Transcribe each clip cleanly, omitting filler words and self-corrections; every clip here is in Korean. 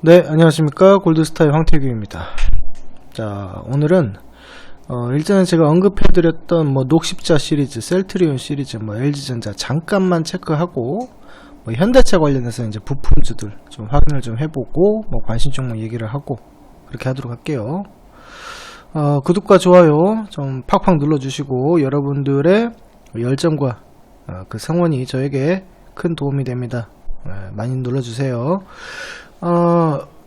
네, 안녕하십니까. 골드스타의 황태규입니다. 자, 오늘은 일전에 제가 언급해드렸던 녹십자 시리즈, 셀트리온 시리즈, LG전자 잠깐만 체크하고 현대차 관련해서 이제 부품주들 좀 확인을 좀 해보고 관심 종목 얘기를 하고 그렇게 하도록 할게요. 구독과 좋아요 좀 팍팍 눌러주시고 여러분들의 열정과 그 성원이 저에게 큰 도움이 됩니다. 많이 눌러주세요.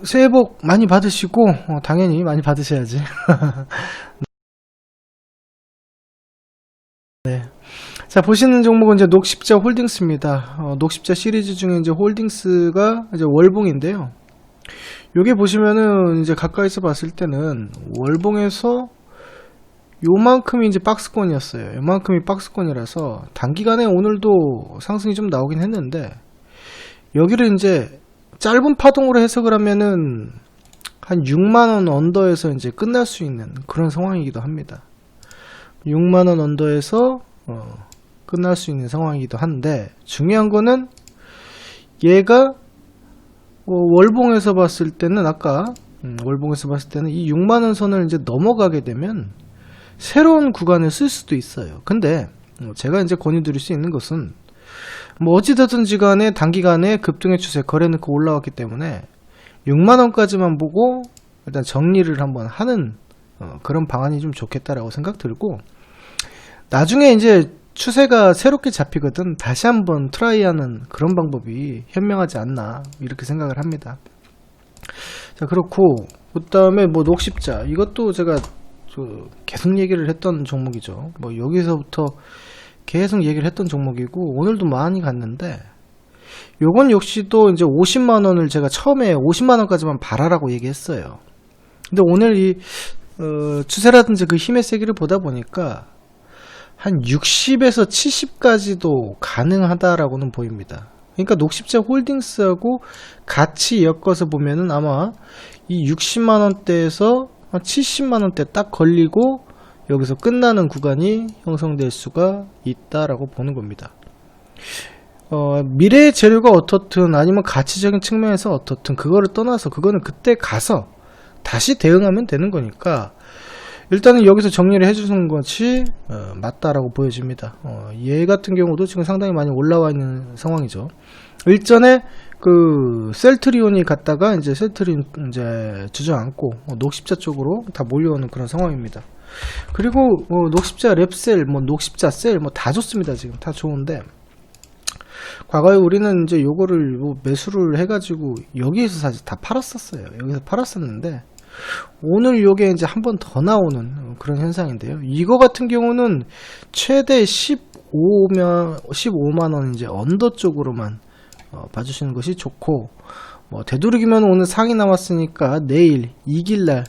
새해 복 많이 받으시고 당연히 많이 받으셔야지. 네. 자, 보시는 종목은 이제 녹십자 홀딩스입니다. 녹십자 시리즈 중에 이제 홀딩스가 이제 월봉인데요. 요게 보시면은 이제 가까이서 봤을 때는 월봉에서 요만큼이 이제 박스권이었어요. 요만큼이 박스권이라서 단기간에 오늘도 상승이 좀 나오긴 했는데 여기를 이제 짧은 파동으로 해석을 하면은 한 6만원 언더에서 이제 끝날 수 있는 그런 상황이기도 합니다. 6만원 언더에서 끝날 수 있는 상황이기도 한데 중요한 거는 얘가 월봉에서 봤을 때는 아까 월봉에서 봤을 때는 이 6만원 선을 이제 넘어가게 되면 새로운 구간을 쓸 수도 있어요. 근데 제가 이제 권유드릴 수 있는 것은 어찌되든지 간에 단기간에 급등의 추세 거래놓고 올라왔기 때문에 6만원까지만 보고 일단 정리를 한번 하는 그런 방안이 좀 좋겠다라고 생각 들고 나중에 이제 추세가 새롭게 잡히거든 다시 한번 트라이하는 그런 방법이 현명하지 않나 이렇게 생각을 합니다. 자, 그렇고 그 다음에 녹십자 이것도 제가 계속 얘기를 했던 종목이죠. 여기서부터 계속 얘기를 했던 종목이고 오늘도 많이 갔는데 요건 역시도 이제 50만원을 제가 처음에 50만원까지만 바라라고 얘기했어요. 근데 오늘 이 추세라든지 그 힘의 세기를 보다 보니까 한 60에서 70까지도 가능하다라고는 보입니다. 그러니까 녹십자 홀딩스하고 같이 엮어서 보면은 아마 이 60만원대에서 70만원대 딱 걸리고 여기서 끝나는 구간이 형성될 수가 있다라고 보는 겁니다. 미래의 재료가 어떻든 아니면 가치적인 측면에서 어떻든 그거를 떠나서 그거는 그때 가서 다시 대응하면 되는 거니까 일단은 여기서 정리를 해주는 것이 맞다라고 보여집니다. 얘 같은 경우도 지금 상당히 많이 올라와 있는 상황이죠. 일전에 그 셀트리온이 갔다가 이제 셀트리온 이제 주저앉고 녹십자 쪽으로 다 몰려오는 그런 상황입니다. 그리고 녹십자 랩셀, 녹십자 셀, 다 좋습니다. 지금 다 좋은데 과거에 우리는 이제 요거를 매수를 해가지고 여기에서 사실 다 팔았었어요. 여기서 팔았었는데 오늘 요게 이제 한 번 더 나오는 그런 현상인데요. 이거 같은 경우는 최대 15만원 이제 언더 쪽으로만 봐주시는 것이 좋고 되도록이면 오늘 상이 나왔으니까 내일 이길날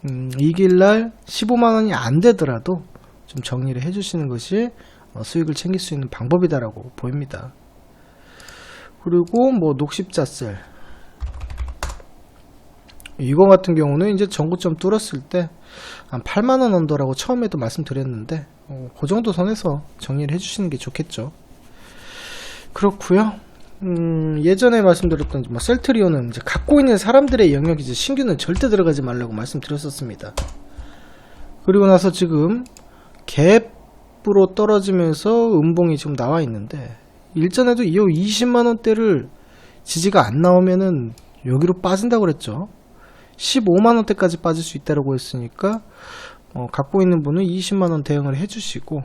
15만원이 안 되더라도 좀 정리를 해주시는 것이 수익을 챙길 수 있는 방법이다라고 보입니다. 그리고 녹십자셀 이거 같은 경우는 이제 전고점 뚫었을 때 한 8만원 언더라고 처음에도 말씀드렸는데 그 정도 선에서 정리를 해주시는 게 좋겠죠. 그렇고요. 예전에 말씀드렸던 셀트리온은 이제 갖고 있는 사람들의 영역이지 신규는 절대 들어가지 말라고 말씀드렸었습니다. 그리고 나서 지금 갭으로 떨어지면서 음봉이 지금 나와 있는데 일전에도 이 20만원대를 지지가 안 나오면은 여기로 빠진다고 그랬죠. 15만원대까지 빠질 수 있다고 했으니까 갖고 있는 분은 20만원 대응을 해주시고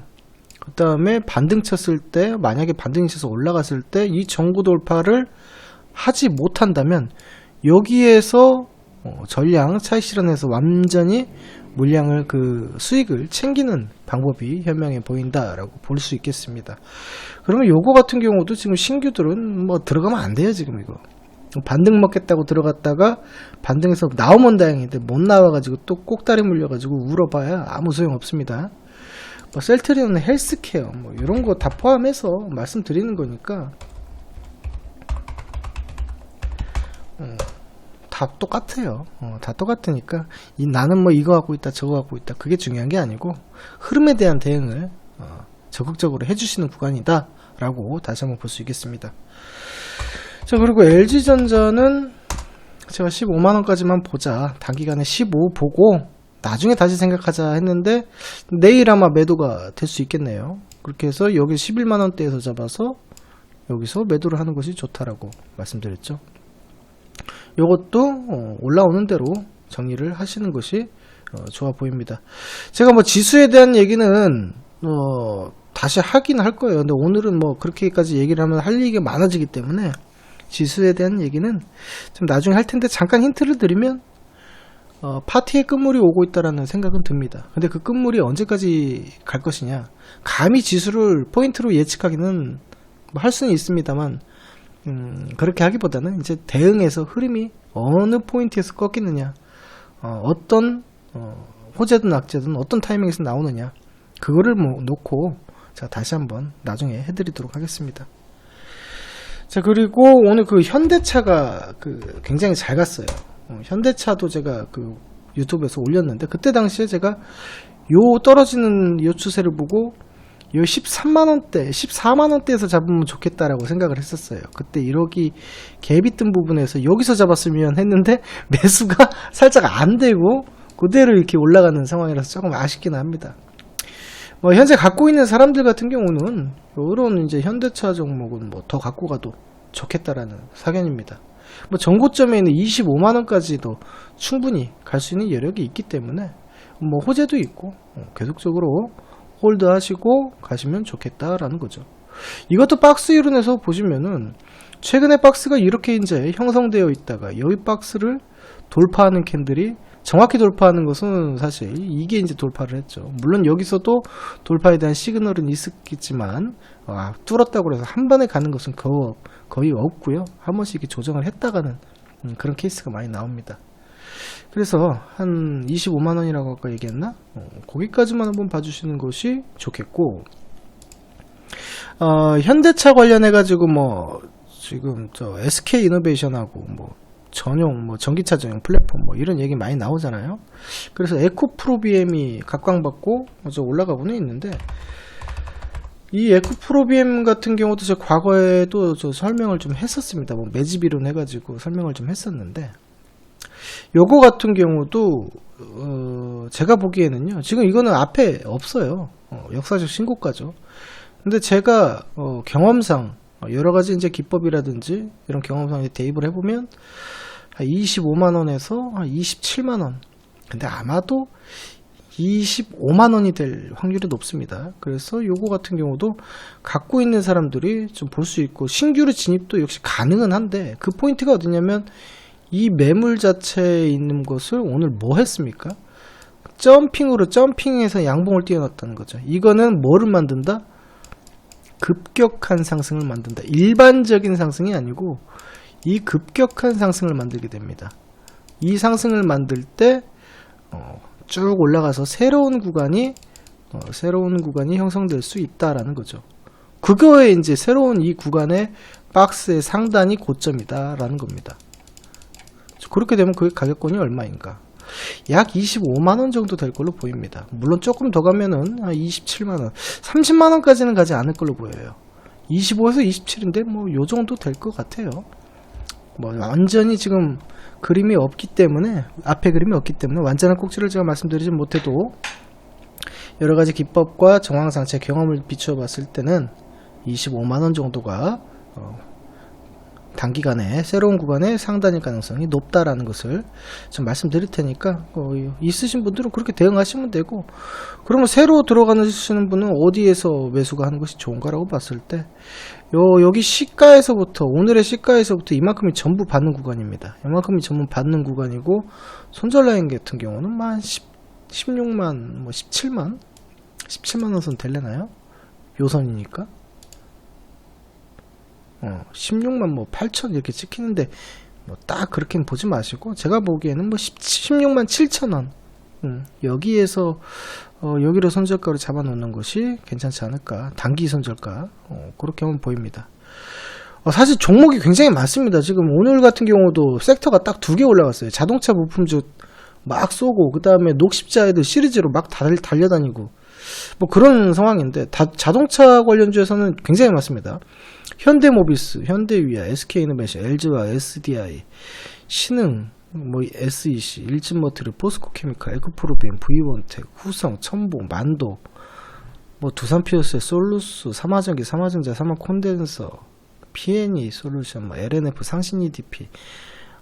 그 다음에 반등 쳤을 때 만약에 반등이 쳐서 올라갔을 때 이 정구 돌파를 하지 못한다면 여기에서 전량 차익 실현해서 완전히 물량을 그 수익을 챙기는 방법이 현명해 보인다라고 볼 수 있겠습니다. 그러면 요거 같은 경우도 지금 신규들은 들어가면 안 돼요. 지금 이거 반등 먹겠다고 들어갔다가 반등에서 나오면 다행인데 못 나와가지고 또 꼭다리 물려가지고 울어봐야 아무 소용 없습니다. 셀트리온은 헬스케어 이런 거 다 포함해서 말씀드리는 거니까 다 똑같아요. 다 똑같으니까 나는 이거 갖고 있다 저거 갖고 있다 그게 중요한 게 아니고 흐름에 대한 대응을 적극적으로 해주시는 구간이다 라고 다시 한번 볼 수 있겠습니다. 자, 그리고 LG전자는 제가 15만원까지만 보자, 단기간에 15 보고 나중에 다시 생각하자 했는데 내일 아마 매도가 될 수 있겠네요. 그렇게 해서 여기 11만원대에서 잡아서 여기서 매도를 하는 것이 좋다라고 말씀드렸죠. 요것도 올라오는 대로 정리를 하시는 것이 좋아 보입니다. 제가 뭐 지수에 대한 얘기는 다시 하긴 할 거예요. 근데 오늘은 뭐 그렇게까지 얘기를 하면 할 얘기가 많아지기 때문에 지수에 대한 얘기는 좀 나중에 할 텐데, 잠깐 힌트를 드리면 파티에 끝물이 오고 있다라는 생각은 듭니다. 근데 그 끝물이 언제까지 갈 것이냐, 감히 지수를 포인트로 예측하기는 뭐 할 수는 있습니다만, 그렇게 하기보다는 이제 대응해서 흐름이 어느 포인트에서 꺾이느냐, 어떤 호재든 악재든 어떤 타이밍에서 나오느냐, 그거를 뭐 놓고 자 다시 한번 나중에 해드리도록 하겠습니다. 자, 그리고 오늘 그 현대차가 굉장히 잘 갔어요. 현대차도 제가 유튜브에서 올렸는데, 그때 당시에 제가 요 떨어지는 요 추세를 보고 요 13만원대 14만원대에서 잡으면 좋겠다라고 생각을 했었어요. 그때 1억이 갭이 뜬 부분에서 여기서 잡았으면 했는데 매수가 살짝 안 되고 그대로 이렇게 올라가는 상황이라서 조금 아쉽긴 합니다. 뭐 현재 갖고 있는 사람들 같은 경우는 요런 이제 현대차 종목은 뭐 더 갖고 가도 좋겠다라는 사견입니다. 뭐 전고점에 있는 25만원까지도 충분히 갈 수 있는 여력이 있기 때문에 뭐 호재도 있고 계속적으로 홀드 하시고 가시면 좋겠다라는 거죠. 이것도 박스 이론에서 보시면은 최근에 박스가 이렇게 이제 형성되어 있다가 여기 박스를 돌파하는 캔들이, 정확히 돌파하는 것은 사실 이게 이제 돌파를 했죠. 물론 여기서도 돌파에 대한 시그널은 있었겠지만 뚫었다고 해서 한 번에 가는 것은 거의 없고요. 한 번씩 이렇게 조정을 했다가는 그런 케이스가 많이 나옵니다. 그래서 한 25만원이라고 아까 얘기했나? 거기까지만 한번 봐주시는 것이 좋겠고, 현대차 관련해 가지고 뭐 지금 저 SK 이노베이션하고 뭐 전용 뭐 전기차 전용 플랫폼 뭐 이런 얘기 많이 나오잖아요. 그래서 에코프로비엠이 각광받고 저 올라가고는 있는데, 이 에코프로비엠 같은 경우도 제가 과거에도 저 설명을 좀 했었습니다. 뭐 매집이론 해가지고 설명을 좀 했었는데, 요거 같은 경우도 제가 보기에는요, 지금 이거는 앞에 없어요. 역사적 신고가죠. 근데 제가 경험상 여러가지 이제 기법이라든지 이런 경험상에 대입을 해보면 25만원에서 27만원, 근데 아마도 25만원이 될 확률이 높습니다. 그래서 요거 같은 경우도 갖고 있는 사람들이 좀 볼 수 있고, 신규로 진입도 역시 가능은 한데, 그 포인트가 어디냐면 이 매물 자체에 있는 것을 오늘 뭐 했습니까? 점핑해서 양봉을 띄워놨다는 거죠. 이거는 뭐를 만든다? 급격한 상승을 만든다. 일반적인 상승이 아니고 이 급격한 상승을 만들게 됩니다. 이 상승을 만들 때 쭉 올라가서 새로운 구간이 형성될 수 있다라는 거죠. 그거에 이제 새로운 이 구간의 박스의 상단이 고점이다라는 겁니다. 그렇게 되면 그 가격권이 얼마인가? 약 25만원 정도 될 걸로 보입니다. 물론 조금 더 가면은 27만원, 30만원까지는 가지 않을 걸로 보여요. 25에서 27인데 뭐 요 정도 될 것 같아요. 뭐 완전히 지금 그림이 없기 때문에, 앞에 그림이 없기 때문에 완전한 꼭지를 제가 말씀드리지 못해도 여러가지 기법과 정황상 제 경험을 비추어 봤을 때는 25만원 정도가 단기간에 새로운 구간의 상단일 가능성이 높다라는 것을 좀 말씀드릴 테니까 있으신 분들은 그렇게 대응하시면 되고, 그러면 새로 들어가시는 분은 어디에서 매수가 하는 것이 좋은가라고 봤을 때 여기 시가에서부터, 오늘의 시가에서부터 이만큼이 전부 받는 구간입니다. 이만큼이 전부 받는 구간이고, 손절 라인 같은 경우는 한 16만, 뭐 17만원 선 될래나요? 요선이니까 16만 뭐 8천 이렇게 찍히는데 뭐 딱 그렇게는 보지 마시고, 제가 보기에는 뭐 16만 7천원 여기에서 여기로 손절가로 잡아 놓는 것이 괜찮지 않을까. 단기 손절가 그렇게 하면 보입니다. 사실 종목이 굉장히 많습니다. 지금 오늘 같은 경우도 섹터가 딱 2개 올라갔어요. 자동차 부품주 막 쏘고, 그 다음에 녹십자 애들 시리즈로 막 달려다니고 뭐 그런 상황인데, 자동차 관련주에서는 굉장히 많습니다. 현대모비스, 현대위아, SK이노베이션, LG와 SDI, 신흥, 뭐 SEC, 일진머트리, 포스코케미칼, 에코프로비엠, V원텍, 후성, 첨보, 만도, 뭐 두산피어스, 솔루스, 삼화전기, 삼화전자, 삼화콘덴서, PNE 솔루션, 뭐 LNF, 상신 EDP,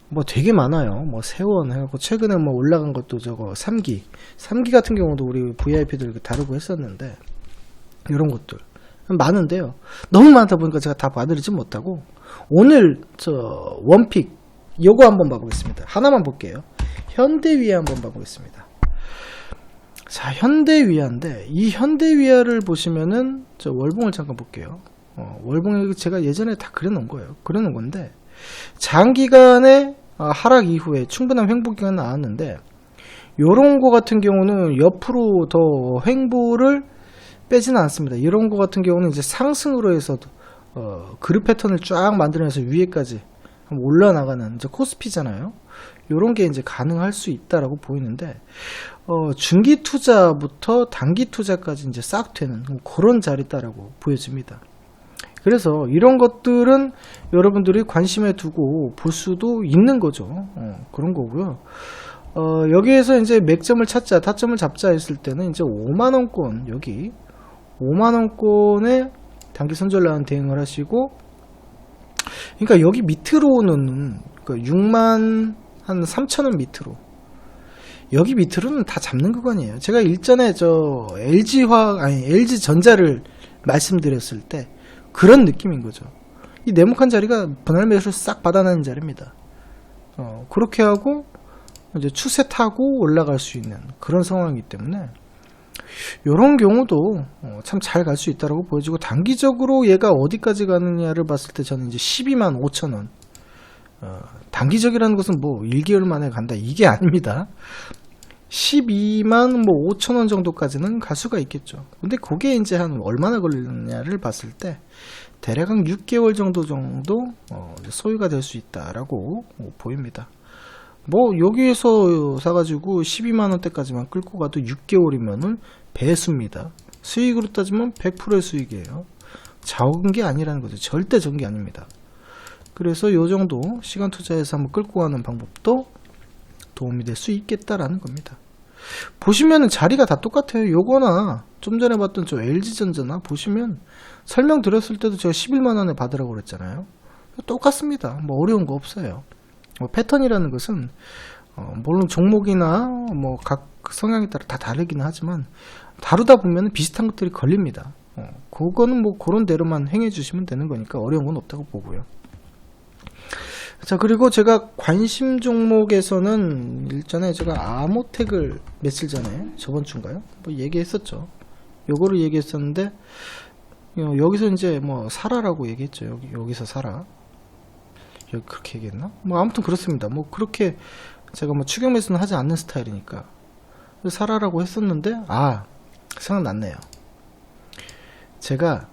뭐 되게 많아요. 뭐 세원 해갖고 최근에 뭐 올라간 것도 저거 3기 같은 경우도 우리 VIP들 다루고 했었는데, 이런 것들 많은데요. 너무 많다 보니까 제가 다 봐드리지 못하고, 오늘 저 원픽 요거 한번 봐보겠습니다. 하나만 볼게요. 현대위아 한번 봐보겠습니다. 자, 현대위아인데, 이 현대위아를 보시면은 저 월봉을 잠깐 볼게요. 월봉에 제가 예전에 다 그려놓은 거예요. 그려놓은 건데, 장기간의 하락 이후에 충분한 횡보기가 나왔는데, 요런 거 같은 경우는 옆으로 더 횡보를 빼지는 않습니다. 이런 거 같은 경우는 이제 상승으로 해서도 그룹 패턴을 쫙 만들어내서 위에까지 올라나가는 이제 코스피잖아요. 요런 게 이제 가능할 수 있다라고 보이는데, 중기 투자부터 단기 투자까지 이제 싹 되는 그런 자리다라고 보여집니다. 그래서 이런 것들은 여러분들이 관심에 두고 볼 수도 있는 거죠. 그런 거고요. 여기에서 이제 맥점을 찾자, 타점을 잡자 했을 때는 이제 5만원권, 여기 5만원권에 단기 선전라인 대응을 하시고, 그러니까 여기 밑으로는, 그러니까 6만 한 3천원 밑으로, 여기 밑으로는 다 잡는 구간이에요. 제가 일전에 저 LG전자를 말씀드렸을 때 그런 느낌인 거죠. 이 네모칸 자리가 분할 매수를 싹 받아내는 자리입니다. 그렇게 하고 이제 추세 타고 올라갈 수 있는 그런 상황이기 때문에, 이런 경우도 참 잘 갈 수 있다라고 보여지고, 단기적으로 얘가 어디까지 가느냐를 봤을 때 저는 이제 12만 5천원, 단기적이라는 것은 뭐 1개월 만에 간다 이게 아닙니다. 12만 뭐 5천원 정도까지는 갈 수가 있겠죠. 근데 그게 이제 한 얼마나 걸리느냐를 봤을 때 대략 한 6개월 정도 소요가 될 수 있다라고 보입니다. 뭐 여기에서 사가지고 12만원대까지만 끌고 가도 6개월이면은 배수입니다. 수익으로 따지면 100%의 수익이에요. 적은 게 아니라는 거죠. 절대 적은 게 아닙니다. 그래서 요 정도 시간 투자해서 한번 끌고 가는 방법도 도움이 될 수 있겠다라는 겁니다. 보시면은 자리가 다 똑같아요. 요거나 좀 전에 봤던 저 LG전자나 보시면 설명드렸을 때도 제가 11만원에 받으라고 그랬잖아요. 똑같습니다. 뭐 어려운 거 없어요. 패턴이라는 것은 물론 종목이나 뭐 각 성향에 따라 다 다르긴 하지만 다루다 보면 비슷한 것들이 걸립니다. 그거는 뭐 그런 대로만 행해 주시면 되는 거니까 어려운 건 없다고 보고요. 자, 그리고 제가 관심 종목에서는 일전에 제가 아모텍을 며칠 전에, 저번 주인가요? 뭐 얘기했었죠. 요거를 얘기했었는데, 여기서 이제 뭐 사라라고 얘기했죠. 여기서 사라. 여기 그렇게 얘기했나? 뭐 아무튼 그렇습니다. 뭐 그렇게 제가 뭐 추격 매수는 하지 않는 스타일이니까 사라라고 했었는데, 생각났네요. 제가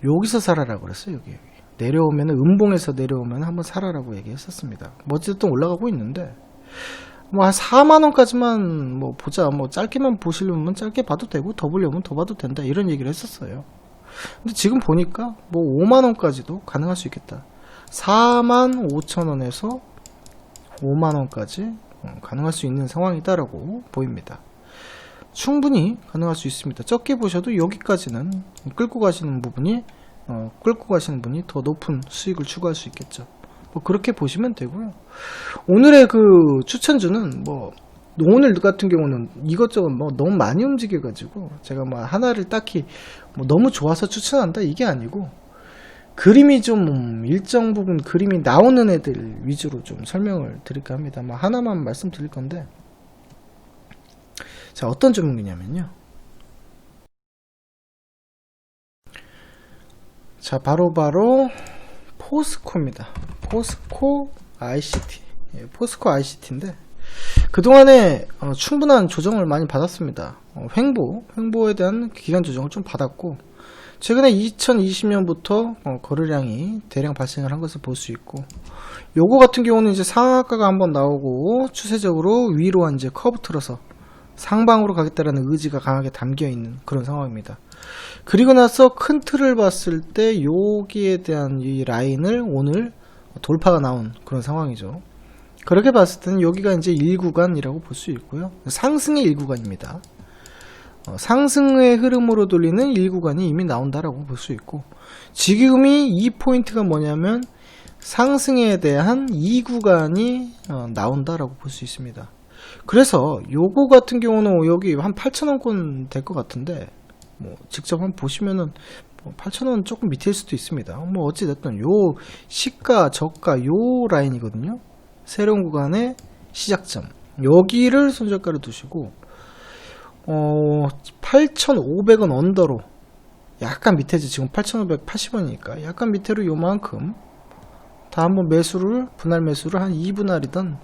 여기서 사라라고 그랬어요. 여기 내려오면은, 음봉에서 내려오면 한번 사라라고 얘기했었습니다. 뭐 어쨌든 올라가고 있는데, 뭐 한 4만원까지만 뭐 보자, 뭐 짧게만 보시려면 짧게 봐도 되고 더 보려면 더 봐도 된다, 이런 얘기를 했었어요. 근데 지금 보니까 뭐 5만원까지도 가능할 수 있겠다. 45,000원에서 5만원까지 가능할 수 있는 상황이다라고 보입니다. 충분히 가능할 수 있습니다. 적게 보셔도 여기까지는 끌고 가시는 분이 더 높은 수익을 추구할 수 있겠죠. 뭐 그렇게 보시면 되고요. 오늘의 그 추천주는 뭐 오늘 같은 경우는 이것저것 뭐 너무 많이 움직여가지고 제가 뭐 하나를 딱히 뭐 너무 좋아서 추천한다 이게 아니고, 그림이 좀 일정 부분 그림이 나오는 애들 위주로 좀 설명을 드릴까 합니다. 뭐 하나만 말씀드릴 건데, 자, 어떤 종목이냐면요. 자, 바로 포스코입니다. 포스코 ICT. 포스코 ICT인데 그동안에 충분한 조정을 많이 받았습니다. 횡보에 대한 기간 조정을 좀 받았고, 최근에 2020년부터 거래량이 대량 발생을 한 것을 볼 수 있고, 요거 같은 경우는 이제 상한가가 한번 나오고 추세적으로 위로 이제 커브 틀어서 상방으로 가겠다라는 의지가 강하게 담겨 있는 그런 상황입니다. 그리고 나서 큰 틀을 봤을 때 여기에 대한 이 라인을 오늘 돌파가 나온 그런 상황이죠. 그렇게 봤을 때는 여기가 이제 1구간이라고 볼 수 있고요. 상승의 1구간입니다. 상승의 흐름으로 돌리는 1구간이 이미 나온다라고 볼 수 있고, 지금이 이 포인트가 뭐냐면 상승에 대한 2구간이 나온다라고 볼 수 있습니다. 그래서 요거 같은 경우는 여기 한 8,000원권 될 것 같은데, 뭐 직접 한번 보시면은 8,000원 조금 밑일 수도 있습니다. 뭐 어찌됐든 요 시가 저가 요 라인이거든요. 새로운 구간의 시작점, 여기를 손절가로 두시고 8,500원 언더로 약간 밑에지, 지금 8,580원이니까 약간 밑으로 요만큼 다 한번 매수를, 분할 매수를 한 2분할이든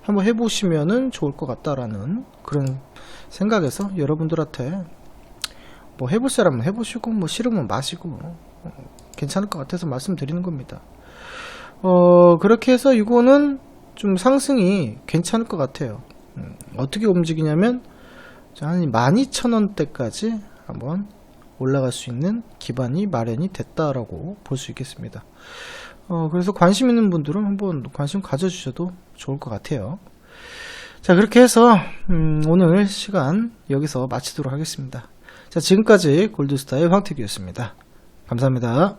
한번 해보시면은 좋을 것 같다라는 그런 생각에서 여러분들한테 뭐 해볼 사람은 해보시고 뭐 싫으면 마시고 괜찮을 것 같아서 말씀드리는 겁니다. 그렇게 해서 이거는 좀 상승이 괜찮을 것 같아요. 어떻게 움직이냐면 한 12,000원대까지 한번 올라갈 수 있는 기반이 마련이 됐다라고 볼 수 있겠습니다. 그래서 관심 있는 분들은 한번 관심 가져주셔도 좋을 것 같아요. 자, 그렇게 해서 오늘 시간 여기서 마치도록 하겠습니다. 자, 지금까지 골드스타의 황태기였습니다. 감사합니다.